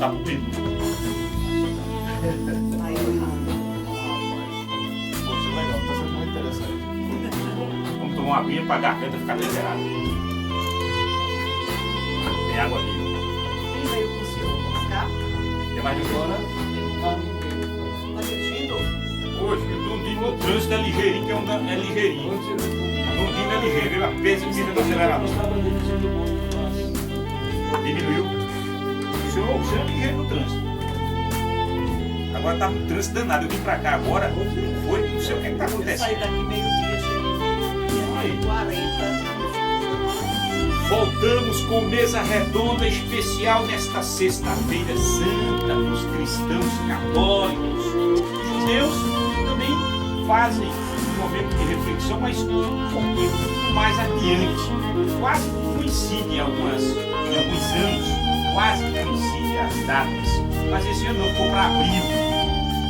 voltar pro peru. Aí eu Poxa, legal, tá sendo muito interessante. Vamos tomar uma aguinha pra garganta ficar liberada. Tem água ali. quem veio com o senhor? Oscar? Tem mais de Agora, Tá dirigindo? hoje, o Dundinho no trânsito é ligeirinho, que é ligeirinho. O Dundinho é ligeiro, ele pesa no acelerador. Diminuiu. O senhor é ligeiro no trânsito. Agora tá um trânsito danado. Eu vim pra cá agora, foi, não sei o que tá Eu saí acontecendo. daqui meio-dia, cheguei Aí. 40. Voltamos com mesa redonda especial nesta sexta-feira santa dos cristãos católicos. Os judeus também fazem um momento de reflexão, mas um pouquinho mais adiante. Quase coincide em alguns anos, quase coincide as datas. Mas esse ano não, ficou para abril.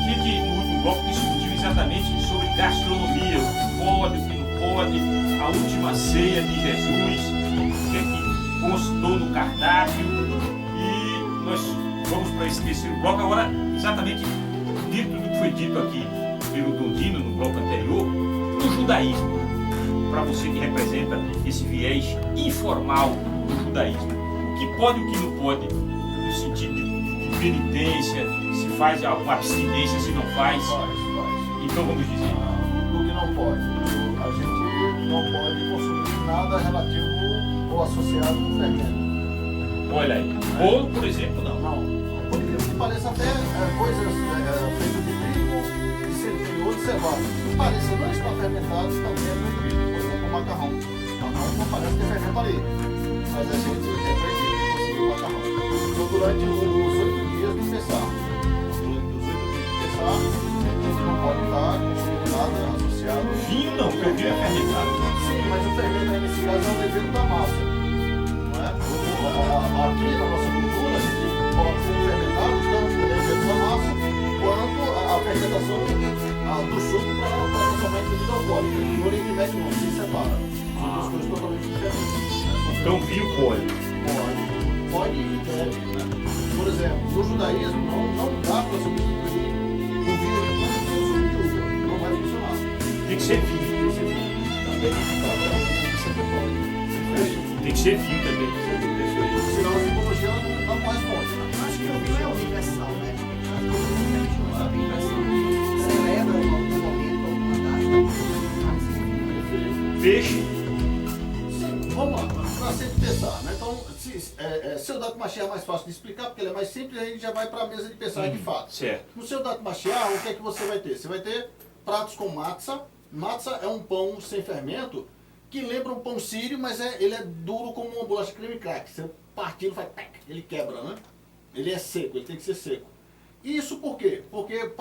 A gente, no último bloco, discutiu exatamente sobre gastronomia, o que pode, o que não pode, a última ceia de Jesus, o que é que constou no cardápio. E nós vamos para esse terceiro bloco agora, exatamente dentro do que foi dito aqui pelo Dondino no bloco anterior, do judaísmo. Para você que representa esse viés informal do judaísmo. O que pode e o que não pode, no sentido de penitência, se faz alguma abstinência, se não faz. faz. Então vamos dizer. Do que não pode. A gente não pode consumir nada relativo ou associado com fermento. Olha aí, bolo, por exemplo, não. Não. Por incrível que pareça, até coisas feitas de trigo, de centeio ou de cevada, que pareça não estar fermentado, também é proibido. Por exemplo, o macarrão. O macarrão não parece ter fermento ali. Mas a gente é proibido consumir o macarrão. Então, durante os 8 dias de Pessah, a gente não pode estar consumindo nada associado. Vinho não, porque o vinho é fermentado. Sim, mas o fermento aí nesse caso é o levedo da massa. Não é? Aqui na nossa cultura, a gente pode ser fermentado tanto o levedo da massa quanto a fermentação do suco para transformar em bebida alcoólica. No Oriente Médio não, se separa. São duas coisas totalmente diferentes. Então vinho pode. Pode e deve. Né? Por exemplo, no judaísmo não dá para substituir o vinho de consumo de uva. Não vai funcionar. Tem que ser vinho. Também sempre pode. Tem que ser vinho também. Senão a simbologia não corresponde. Acho que o vinho é universal, né? É universal. Celebra em algum momento, alguma data. Peixe, Sim, vamos lá, para sempre pensar, né? Então, seu Dato Machiar é mais fácil de explicar, porque ele é mais simples, a gente já vai para a mesa de pensar de fato. certo. No seu Dato Machiar, o que é que você vai ter? Você vai ter pratos com matzah. Matzah é um pão sem fermento, que lembra um pão sírio, mas ele é duro como uma bolacha creme crack. Você partindo, faz tac, ele quebra, né? Ele é seco, ele tem que ser seco. Isso por quê? Porque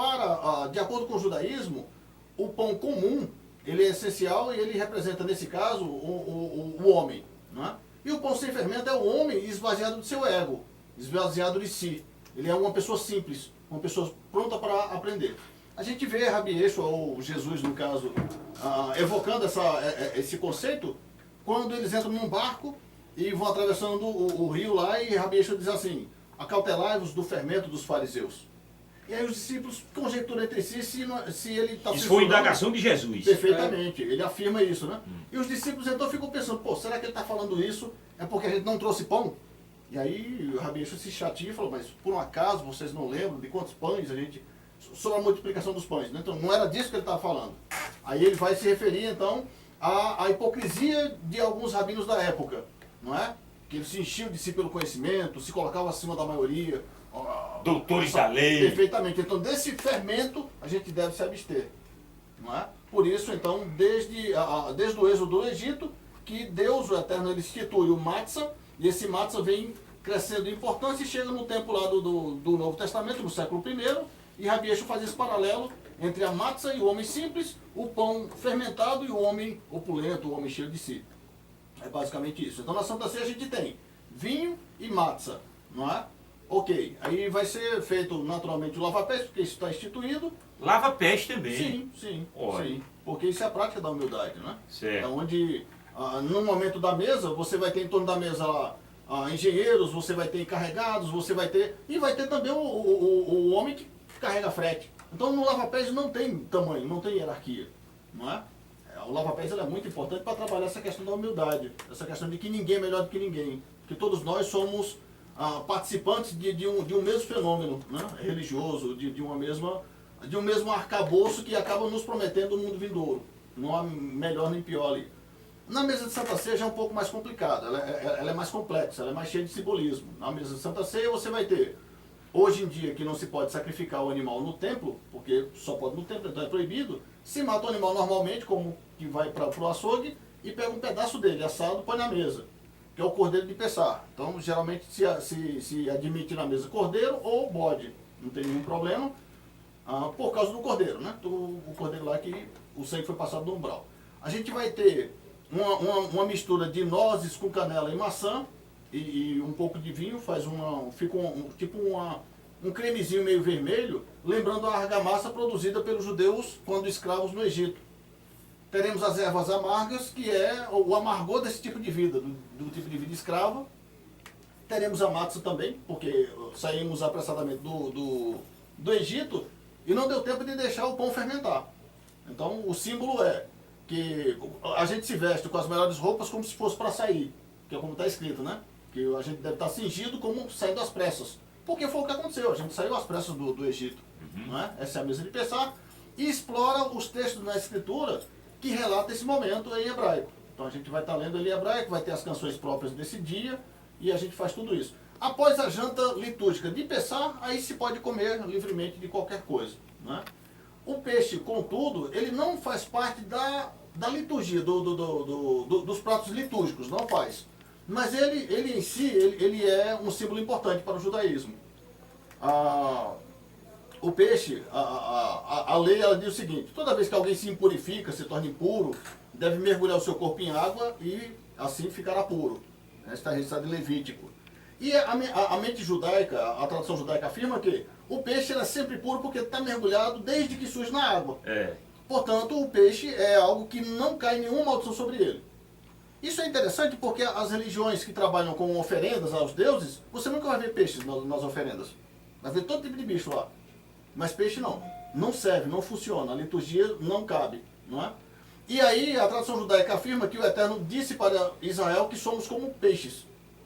de acordo com o judaísmo, o pão comum, ele é essencial e ele representa, nesse caso, o homem, né? E o pão sem fermento é o homem esvaziado do seu ego, esvaziado de si. Ele é uma pessoa simples, uma pessoa pronta para aprender. A gente vê Rabi Yeshua, ou Jesus no caso, evocando esse conceito, quando eles entram num barco e vão atravessando o rio lá, e Rabi Yeshua diz assim: acautelai-vos do fermento dos fariseus. E aí os discípulos conjecturam entre si se ele está... Isso foi indagação de Jesus. Perfeitamente, ele afirma isso, né? E os discípulos então ficam pensando, pô, será que ele está falando isso é porque a gente não trouxe pão? E aí o Rabi Yeshua se chateia e falou, mas por um acaso vocês não lembram de quantos pães a gente... sobre a multiplicação dos pães, né? Então não era disso que ele estava falando. Aí ele vai se referir então à hipocrisia de alguns rabinos da época, não é? Que eles se enchiam de si pelo conhecimento, se colocavam acima da maioria. Doutores da lei. Perfeitamente. Então desse fermento a gente deve se abster, não é? Por isso então desde o êxodo do Egito que Deus, o Eterno, ele institui o matzah, e esse matzah vem crescendo em importância e chega no tempo lá do Novo Testamento, no século I, e Rabi Yeshua faz esse paralelo entre a matzah e o homem simples, o pão fermentado e o homem opulento, o homem cheio de si. É basicamente isso. Então na Santa Ceia a gente tem vinho e matzah, não é? Ok, aí vai ser feito naturalmente o lava-pés, porque isso está instituído. Lava pés também. Sim, sim, Olha. sim. Porque isso é a prática da humildade, né? Certo. É onde, no momento da mesa, você vai ter em torno da mesa lá engenheiros, você vai ter encarregados, você vai ter... E vai ter também o homem que carrega frete. Então no lava-pés não tem tamanho, não tem hierarquia, não é? O lava-pés é muito importante para trabalhar essa questão da humildade, essa questão de que ninguém é melhor do que ninguém, que todos nós somos participantes de um mesmo fenômeno, né? Religioso, de um mesmo arcabouço que acaba nos prometendo um mundo vindouro. Não há melhor nem pior ali. Na mesa de Santa Ceia já é um pouco mais complicada, ela é mais complexa, ela é mais cheia de simbolismo. Na mesa de Santa Ceia você vai ter, hoje em dia que não se pode sacrificar o animal no templo, porque só pode no templo, então é proibido, se mata o animal normalmente, como que vai para o açougue, e pega um pedaço dele assado e põe na mesa, que é o cordeiro de Pessah. Então geralmente se admite na mesa cordeiro ou bode, não tem nenhum problema, por causa do cordeiro, né? O cordeiro lá que o sangue foi passado no umbral. A gente vai ter uma mistura de nozes com canela e maçã e um pouco de vinho, fica um cremezinho meio vermelho, lembrando a argamassa produzida pelos judeus quando escravos no Egito. Teremos as ervas amargas, que é o amargor desse tipo de vida, do tipo de vida escrava. Teremos a matzah também, porque saímos apressadamente do Egito e não deu tempo de deixar o pão fermentar. Então o símbolo é que a gente se veste com as melhores roupas como se fosse para sair, que é como está escrito, né? Que a gente deve estar cingido como saindo às pressas. Porque foi o que aconteceu, a gente saiu às pressas do Egito. Não é? Essa é a mesa de Pessah. E explora os textos na escritura que relatam esse momento em hebraico. Então a gente vai estar lendo ali em hebraico, vai ter as canções próprias desse dia, e a gente faz tudo isso. Após a janta litúrgica de Pessah, aí se pode comer livremente de qualquer coisa. Não é? O peixe, contudo, ele não faz parte da liturgia, dos pratos litúrgicos, não faz. Mas ele em si, ele é um símbolo importante para o judaísmo. O peixe, a lei ela diz o seguinte: toda vez que alguém se impurifica, se torna impuro, deve mergulhar o seu corpo em água e assim ficará puro. Está registrado em Levítico. E a mente judaica, a tradição judaica afirma que o peixe é sempre puro porque está mergulhado desde que surge na água. Portanto, o peixe é algo que não cai nenhuma maldição sobre ele. Isso é interessante porque as religiões que trabalham com oferendas aos deuses, você nunca vai ver peixes nas oferendas. Vai ver todo tipo de bicho lá. Mas peixe não. Não serve, não funciona. A liturgia não cabe. Não é? E aí a tradição judaica afirma que o Eterno disse para Israel que somos como peixes.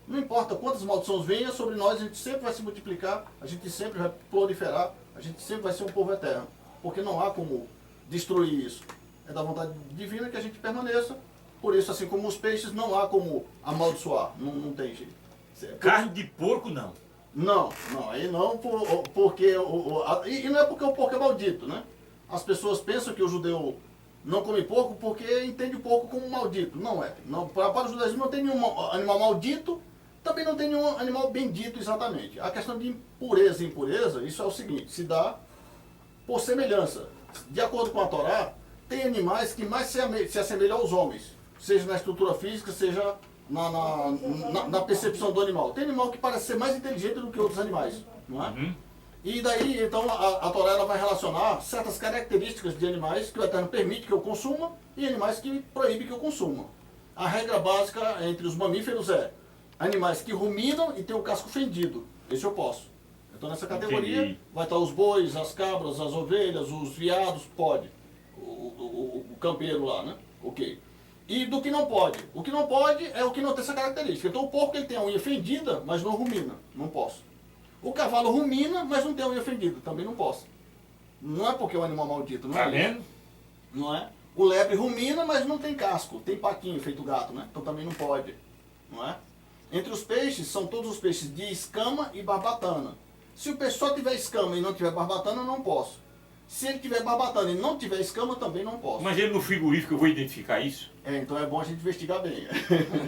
Não importa quantas maldições venham sobre nós, a gente sempre vai se multiplicar, a gente sempre vai proliferar, a gente sempre vai ser um povo eterno. Porque não há como destruir isso. É da vontade divina que a gente permaneça. Por isso, assim como os peixes, não há como amaldiçoar. Não tem jeito. Carne de porco, não. Não, aí não, porque... E não é porque o porco é maldito, né? As pessoas pensam que o judeu não come porco porque entende o porco como maldito. Não é. Não, para o judaísmo não tem nenhum animal maldito, também não tem nenhum animal bendito exatamente. A questão de pureza e impureza, isso é o seguinte, se dá por semelhança. De acordo com a Torá, tem animais que mais se assemelham aos homens, seja na estrutura física, seja na percepção do animal. Tem animal que parece ser mais inteligente do que outros animais, não é? E daí, então, a Torá ela vai relacionar certas características de animais que o Eterno permite que eu consuma e animais que proíbe que eu consuma. A regra básica entre os mamíferos é animais que ruminam e têm o casco fendido. Esse eu posso. Então, nessa categoria, vai estar os bois, as cabras, as ovelhas, os veados, pode. O campeiro lá, né? Ok. E do que não pode? O que não pode é o que não tem essa característica. Então, o porco ele tem a unha fendida, mas não rumina. Não posso. O cavalo rumina, mas não tem a unha fendida. Também não posso. Não é porque é um animal maldito, não é? Tá vendo? Não é? O lebre rumina, mas não tem casco. Tem paquinho, feito gato, né? Então também não pode. Não é? Entre os peixes, são todos os peixes de escama e barbatana. Se o peixe só tiver escama e não tiver barbatana, eu não posso. Se ele tiver barbatana e não tiver escama, também não posso. Mas ele no frigorífico eu vou identificar isso? Então é bom a gente investigar bem.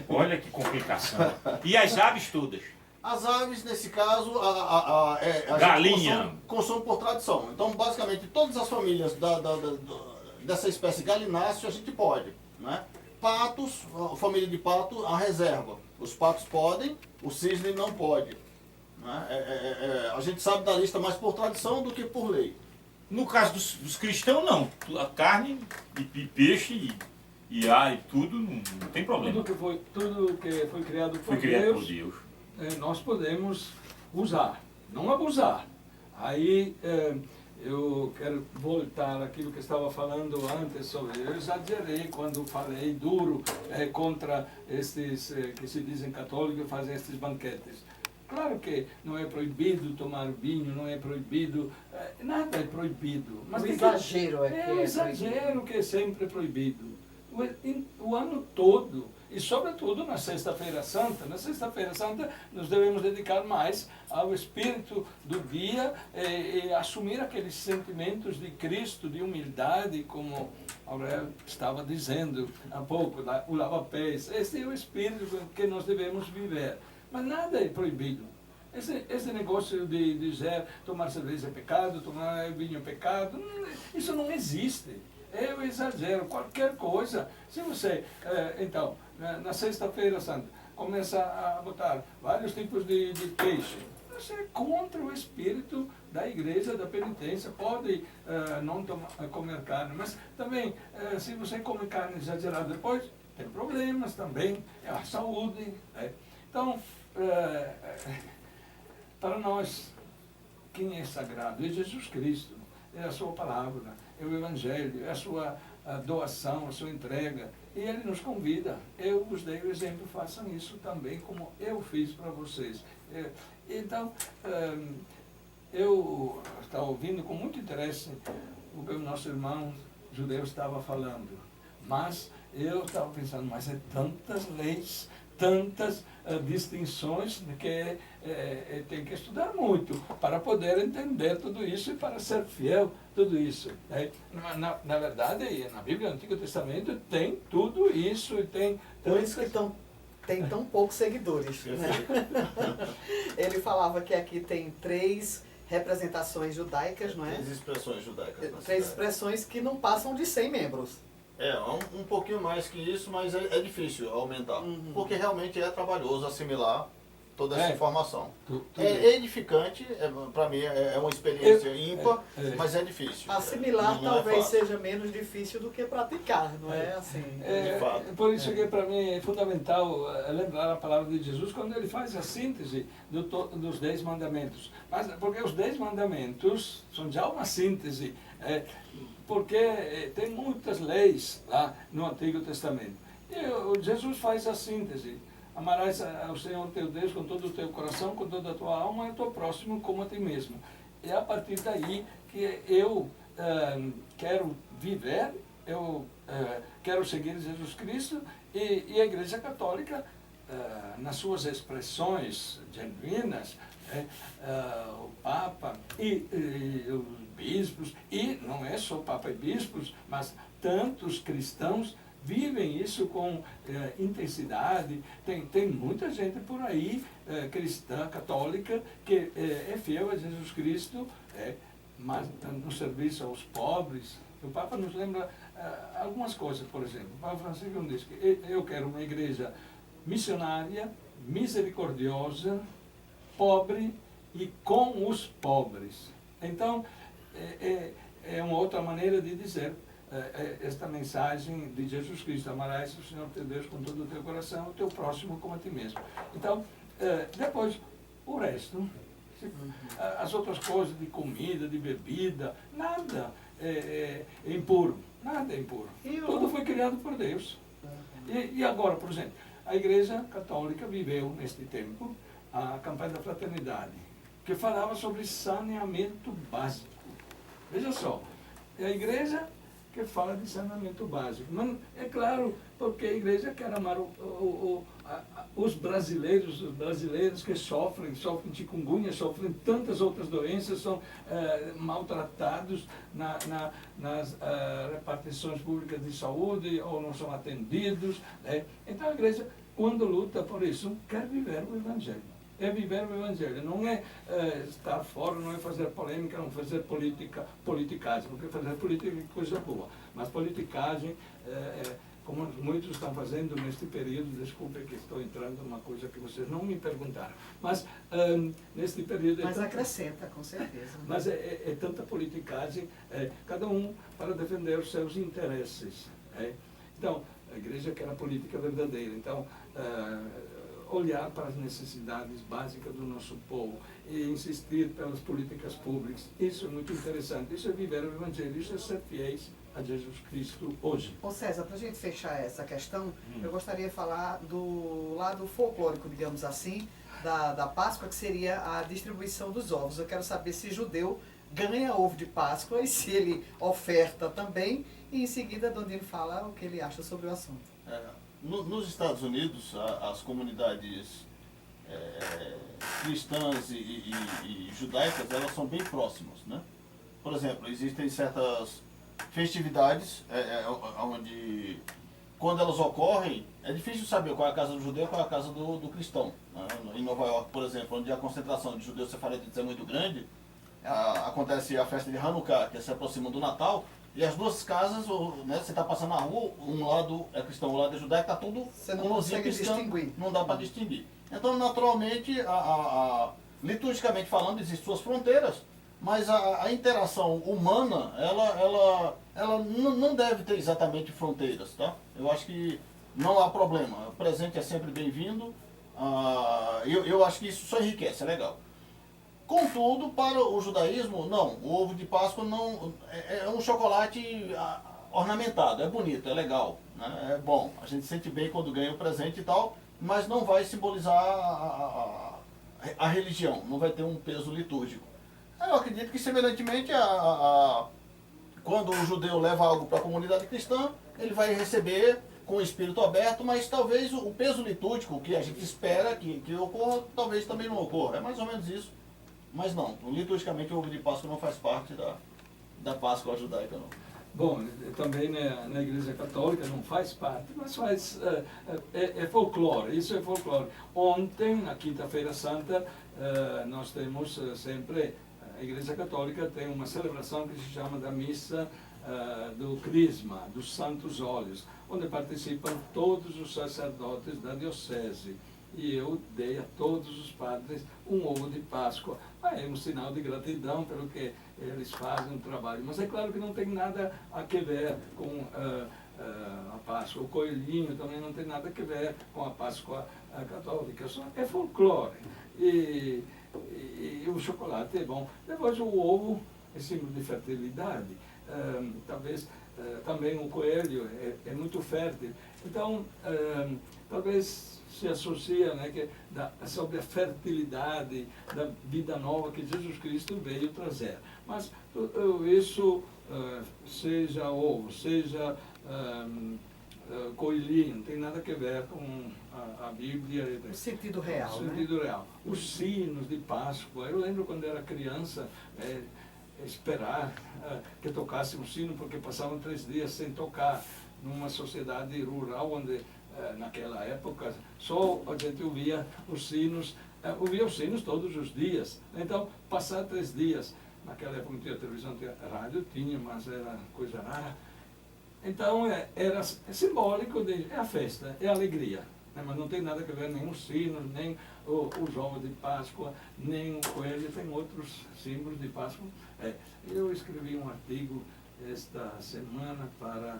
Olha que complicação. E as aves todas? As aves, nesse caso, a galinha gente consome por tradição. Então, basicamente, todas as famílias dessa espécie galinácea a gente pode. Né? Patos, a família de pato, a reserva. Os patos podem, o cisne não pode. Né? A gente sabe da lista mais por tradição do que por lei. No caso dos cristãos, não. A carne e peixe e ar e tudo, não tem problema. Tudo que foi criado por Foi criado Deus. por Deus. nós podemos usar, não abusar. Aí eu quero voltar àquilo que estava falando antes sobre. Eu exagerei quando falei duro contra estes que se dizem católicos e fazem estes banquetes. Claro que não é proibido tomar vinho, não é proibido, nada é proibido. Mas o exagero o exagero que é sempre proibido. O ano todo, e sobretudo na Sexta-feira Santa. Na Sexta-feira Santa nós devemos dedicar mais ao espírito do dia e assumir aqueles sentimentos de Cristo, de humildade, como Aurélio estava dizendo há pouco, o lava-pés. Esse é o espírito que nós devemos viver. Mas nada é proibido. Esse negócio de dizer tomar cerveja é pecado, tomar vinho é pecado, isso não existe. É o exagero, qualquer coisa. Se você, então, na Sexta-feira Santa, começa a botar vários tipos de peixe, você é contra o espírito da igreja, da penitência. Pode não comer carne, mas também, se você come carne exagerada depois, tem problemas também, é a saúde. Então, para nós, quem é sagrado? É Jesus Cristo, é a sua palavra, é o Evangelho, é a sua doação, a sua entrega. E Ele nos convida. Eu vos dei o exemplo, façam isso também, como eu fiz para vocês. Então, eu estava ouvindo com muito interesse o que o nosso irmão judeu estava falando. Mas eu estava pensando, mas é tantas leis, tantas distinções que tem que estudar muito para poder entender tudo isso e para ser fiel a tudo isso. Na verdade, na Bíblia, no Antigo Testamento, tem tudo isso e tem... Por isso que tem tão poucos seguidores. Né? Ele falava que aqui tem 3 representações judaicas, não é? 3 expressões judaicas. 3 expressões que não passam de 100 membros. Um pouquinho mais que isso, mas é difícil aumentar. Porque realmente é trabalhoso assimilar toda essa informação. É edificante, para mim é uma experiência ímpar, mas é difícil. Assimilar talvez seja menos difícil do que praticar, não é assim? De fato. Por isso que para mim é fundamental lembrar a palavra de Jesus quando ele faz a síntese dos 10 mandamentos. Mas, porque os 10 mandamentos são já uma síntese. Porque tem muitas leis lá no Antigo Testamento. E Jesus faz a síntese. Amarás ao Senhor teu Deus com todo o teu coração, com toda a tua alma e o teu próximo como a ti mesmo. É a partir daí que eu quero viver, eu quero seguir Jesus Cristo e a Igreja Católica, nas suas expressões genuínas, o Papa e os bispos, e não é só Papa e bispos, mas tantos cristãos vivem isso com intensidade. Tem muita gente por aí, cristã, católica, que é fiel a Jesus Cristo, mas no serviço aos pobres. O Papa nos lembra algumas coisas, por exemplo. O Papa Francisco diz que eu quero uma igreja missionária, misericordiosa, pobre e com os pobres. Então, é uma outra maneira de dizer esta mensagem de Jesus Cristo: amarás o Senhor teu Deus com todo o teu coração, o teu próximo como a ti mesmo. Então, depois, o resto, as outras coisas de comida, de bebida, nada é impuro, nada é impuro. Tudo foi criado por Deus. E agora, por exemplo, a Igreja Católica viveu neste tempo a campanha da fraternidade, que falava sobre saneamento básico. Veja só, é a igreja que fala de saneamento básico. Mas é claro, porque a igreja quer amar os brasileiros que sofrem chikungunya, sofrem tantas outras doenças, são maltratados nas repartições públicas de saúde ou não são atendidos. Então a igreja, quando luta por isso, quer viver o Evangelho. É viver o Evangelho, não é estar fora, não é fazer polêmica, não fazer politicagem, porque fazer política é coisa boa, mas politicagem, como muitos estão fazendo neste período, desculpe que estou entrando numa coisa que vocês não me perguntaram, mas neste período... Mas acrescenta, com certeza. Mas é tanta politicagem, cada um para defender os seus interesses. Então, a igreja quer a política verdadeira, então... olhar para as necessidades básicas do nosso povo e insistir pelas políticas públicas. Isso é muito interessante. Isso é viver o Evangelho, isso é ser fiéis a Jesus Cristo hoje. Ô César, para a gente fechar essa questão, eu gostaria de falar do lado folclórico, digamos assim, da Páscoa, que seria a distribuição dos ovos. Eu quero saber se judeu ganha ovo de Páscoa e se ele oferta também, e em seguida Dondino fala o que ele acha sobre o assunto. Nos Estados Unidos, as comunidades cristãs e judaicas, elas são bem próximas, né? Por exemplo, existem certas festividades onde, quando elas ocorrem, é difícil saber qual é a casa do judeu e qual é a casa do cristão, né? Em Nova York, por exemplo, onde a concentração de judeus sefaradetas é muito grande, acontece a festa de Hanukkah, que se aproxima do Natal, e as duas casas, né, você está passando na rua, um lado é cristão, o lado é judaico, está tudo você não consegue distinguir. Não dá para distinguir. Então, naturalmente, liturgicamente falando, existem suas fronteiras, mas a interação humana, ela não deve ter exatamente fronteiras, tá? Eu acho que não há problema. O presente é sempre bem-vindo. Eu acho que isso só enriquece, é legal. Contudo, para o judaísmo, não. O ovo de Páscoa não é um chocolate ornamentado, é bonito, é legal, né? É bom. A gente sente bem quando ganha o presente e tal, mas não vai simbolizar a religião, não vai ter um peso litúrgico. Eu acredito que, semelhantemente, quando o judeu leva algo para a comunidade cristã, ele vai receber com o espírito aberto, mas talvez o peso litúrgico que a gente espera que ocorra, talvez também não ocorra. É mais ou menos isso. Mas não, liturgicamente o ovo de Páscoa não faz parte da Páscoa judaica, não. Bom, também na Igreja Católica não faz parte, mas é folclore, isso é folclore. Ontem, na Quinta-feira Santa, nós temos sempre, a Igreja Católica tem uma celebração que se chama da Missa do Crisma, dos Santos Óleos, onde participam todos os sacerdotes da Diocese. E eu dei a todos os padres um ovo de Páscoa. É um sinal de gratidão pelo que eles fazem o trabalho. Mas é claro que não tem nada a ver com a Páscoa. O coelhinho também não tem nada a ver com a Páscoa católica. É folclore. E o chocolate é bom. Depois o ovo é símbolo de fertilidade. Talvez também o coelho é muito fértil. Então, talvez se associa, né, sobre a fertilidade da vida nova que Jesus Cristo veio trazer. Mas isso, seja ovo, seja coelhinho, não tem nada a ver com a Bíblia. O sentido real, o sentido real. Os sinos de Páscoa, eu lembro quando era criança, esperar que tocasse um sino, porque passavam 3 dias sem tocar, numa sociedade rural onde naquela época só a gente ouvia os sinos todos os dias. Então, passar 3 dias, naquela época não tinha televisão, tinha rádio, mas era coisa rara. Então, era simbólico, é a festa, é a alegria. Né? Mas não tem nada a ver nem os sinos, nem os ovos de Páscoa, nem o coelho, tem outros símbolos de Páscoa. Eu escrevi um artigo esta semana para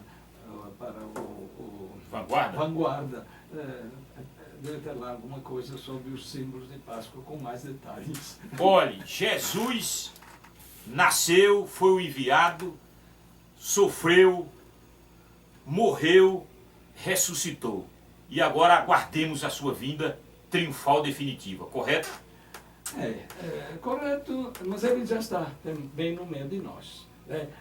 o Vanguarda. Deve ter lá alguma coisa sobre os símbolos de Páscoa com mais detalhes. Olhe, Jesus nasceu, foi o enviado, sofreu, morreu, ressuscitou. E agora aguardemos a sua vinda triunfal definitiva, correto? Correto, mas ele já está bem no meio de nós.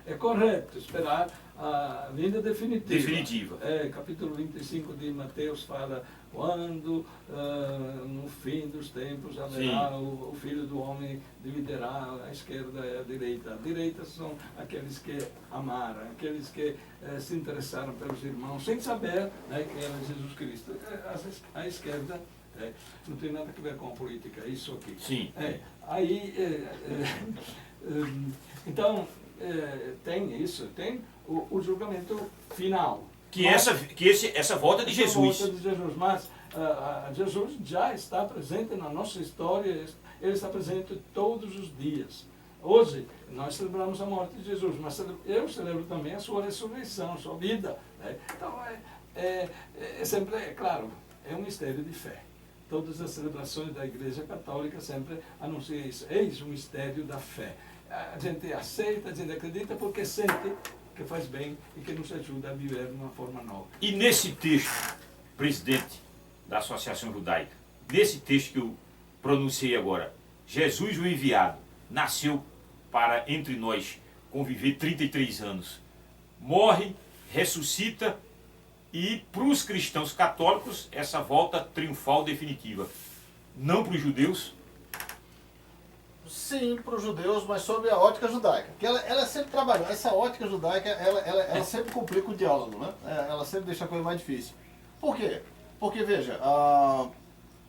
É correto esperar a vinda definitiva. Capítulo 25 de Mateus fala quando no fim dos tempos haverá o Filho do Homem dividirá a esquerda e a direita. A direita são aqueles que amaram, aqueles que se interessaram pelos irmãos, sem saber, né, que era Jesus Cristo. A esquerda não tem nada a ver com a política, isso aqui. Sim. Então, tem isso, tem o julgamento final. Essa volta de Jesus. Volta de Jesus, mas Jesus já está presente na nossa história, ele está presente todos os dias. Hoje, nós celebramos a morte de Jesus, mas eu celebro também a sua ressurreição, a sua vida. Né? Então, sempre, claro, é um mistério de fé. todas as celebrações da Igreja Católica sempre anunciam isso. Eis o mistério da fé. A gente aceita, a gente acredita porque sente que faz bem e que nos ajuda a viver de uma forma nova. E nesse texto, presidente da Associação Judaica, nesse texto que eu pronunciei agora, Jesus o enviado nasceu para entre nós conviver 33 anos, morre, ressuscita e para os cristãos católicos essa volta triunfal definitiva. Não para os judeus? Sim, para os judeus, mas sob a ótica judaica. Porque ela sempre trabalhou, essa ótica judaica, ela sempre complica o diálogo, né? Ela sempre deixa a coisa mais difícil. Por quê? Porque, veja,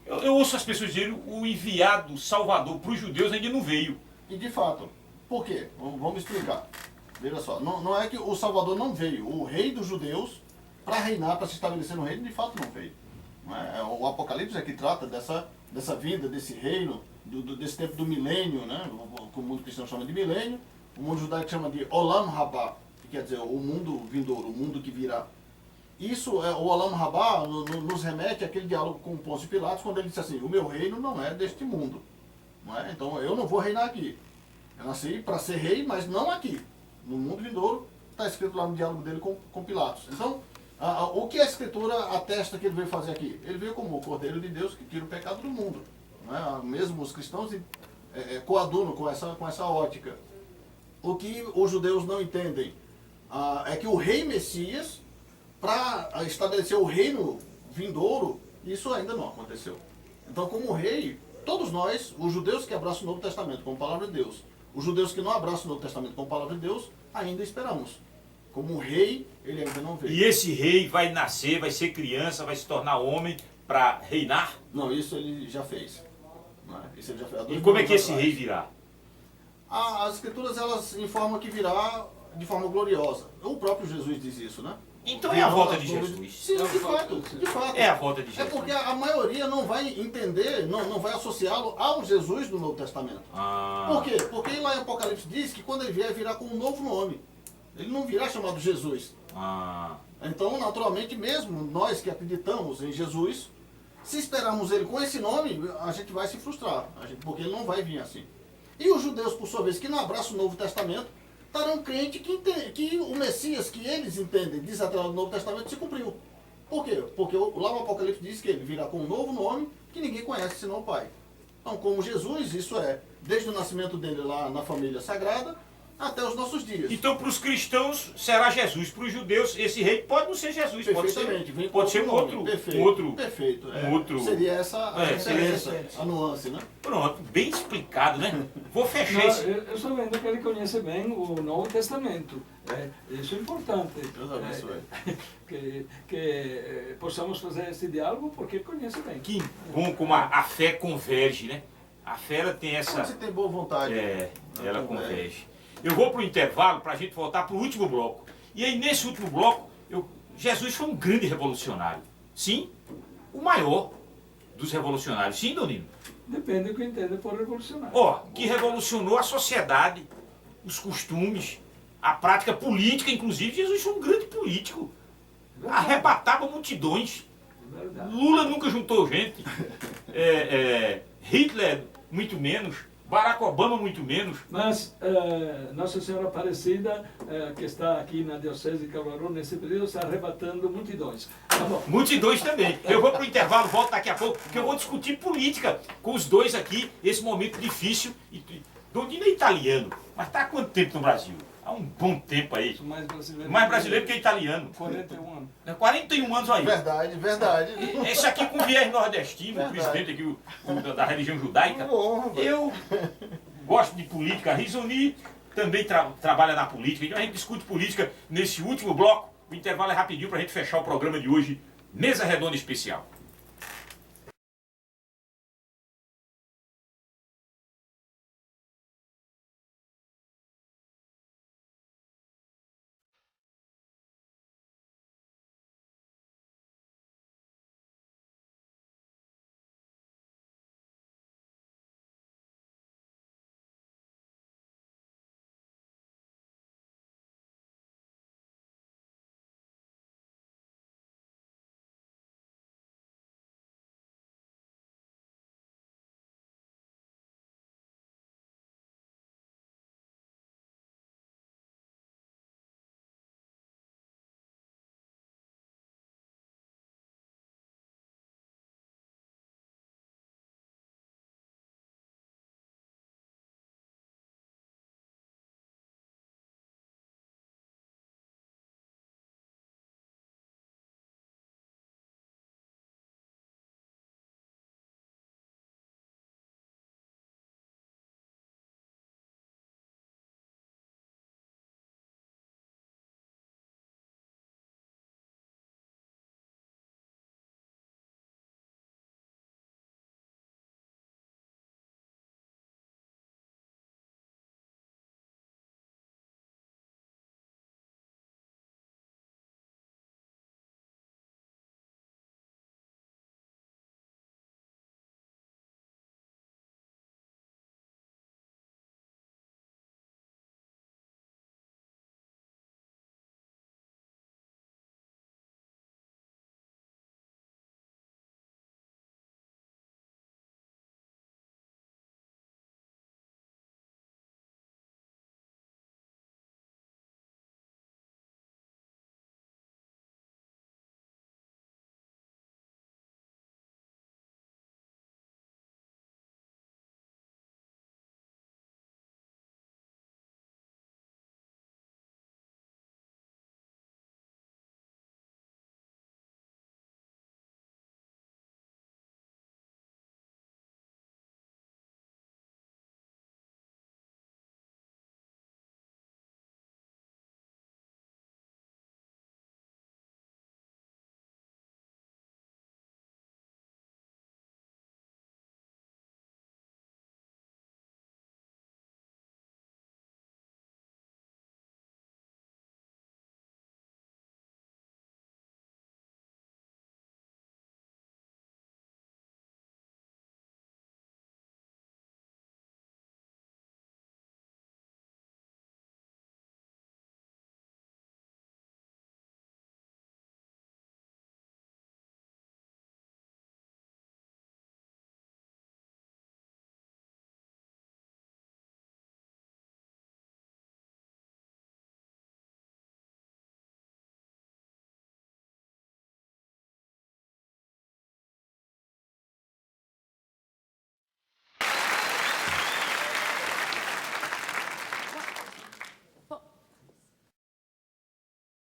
Eu ouço as pessoas dizerem o enviado Salvador para os judeus ainda não veio. e de fato, por quê? Vamos explicar. Veja só, não é que o Salvador não veio, o rei dos judeus, para reinar, para se estabelecer no reino, de fato não veio. Não é? O Apocalipse é que trata dessa vinda, desse reino, desse tempo do milênio, né? Que o mundo cristão chama de milênio, o mundo judaico chama de Olam Rabá, que quer dizer o mundo vindouro, o mundo que virá. Isso, o Olam Rabá, nos remete àquele diálogo com Pôncio Pilatos, quando ele disse assim, o meu reino não é deste mundo. Não é? Então eu não vou reinar aqui. Eu nasci para ser rei, mas não aqui. No mundo vindouro, está escrito lá no diálogo dele com Pilatos. Então, o que a Escritura atesta que ele veio fazer aqui? Ele veio como o Cordeiro de Deus que tira o pecado do mundo. Não é? Mesmo os cristãos coadunam com essa ótica. O que os judeus não entendem é que o rei Messias, para estabelecer o reino vindouro, isso ainda não aconteceu. Então, como rei, todos nós, os judeus que abraçam o Novo Testamento como palavra de Deus, os judeus que não abraçam o Novo Testamento como palavra de Deus, ainda esperamos. Como rei, ele ainda não veio. E esse rei vai nascer, vai ser criança, vai se tornar homem para reinar? Não, isso ele já fez. Não é? Isso ele já fez. E como é que esse rei virá? As escrituras, elas informam que virá de forma gloriosa. O próprio Jesus diz isso, né? Então é a volta de Jesus. Sim, de fato. É a volta de É Jesus. porque a maioria não vai entender, não vai associá-lo ao Jesus do Novo Testamento. Por quê? Porque lá em Apocalipse diz que quando ele vier, virá com um novo nome. Ele não virá chamado Jesus. Então, naturalmente, mesmo nós que acreditamos em Jesus, se esperarmos ele com esse nome, a gente vai se frustrar, porque ele não vai vir assim. E os judeus, por sua vez, que não abraçam o Novo Testamento, estarão crentes que o Messias que eles entendem desatrelado do Novo Testamento se cumpriu. Por quê? Porque lá no Apocalipse diz que ele virá com um novo nome que ninguém conhece senão o Pai. Então, como Jesus, isso é, desde o nascimento dele lá na família sagrada, até os nossos dias. Então, para os cristãos, será Jesus. Para os judeus, esse rei pode não ser Jesus. Perfeitamente. Pode ser um outro. Perfeito. Perfeito. Um outro. Seria essa seria a nuance, né? Pronto, bem explicado, né? Vou fechar esse. Eu estou vendo que ele conhece bem o Novo Testamento. Isso é importante. Deus abençoe. Que possamos fazer esse diálogo porque ele conhece bem. Que bom como a fé converge, né? A fé ela tem essa... Quando você tem boa vontade. Ela converge. Eu vou para o intervalo para a gente voltar para o último bloco. E aí, nesse último bloco, Jesus foi um grande revolucionário. Sim, o maior dos revolucionários. Sim, Donino? Depende do que entende por revolucionário. Que revolucionou a sociedade, os costumes, a prática política, inclusive. Jesus foi um grande político. Arrebatava multidões. Verdade. Lula nunca juntou gente. Hitler, muito menos. Barack Obama, muito menos. Mas Nossa Senhora Aparecida, que está aqui na Diocese de Caruaru nesse período, está arrebatando multidões. Tá bom. Multidões também. Eu vou para o intervalo, volto daqui a pouco, porque eu vou discutir política com os dois aqui, esse momento difícil. Dondino é italiano, mas está há quanto tempo no Brasil? Há um bom tempo aí. Mais brasileiro que italiano. 41 anos. 41 anos aí. Verdade. Esse aqui com viés nordestino, o presidente aqui da religião judaica. Eu gosto de política. Risoni também trabalha na política. Então a gente discute política nesse último bloco. O intervalo é rapidinho para a gente fechar o programa de hoje. Mesa Redonda Especial.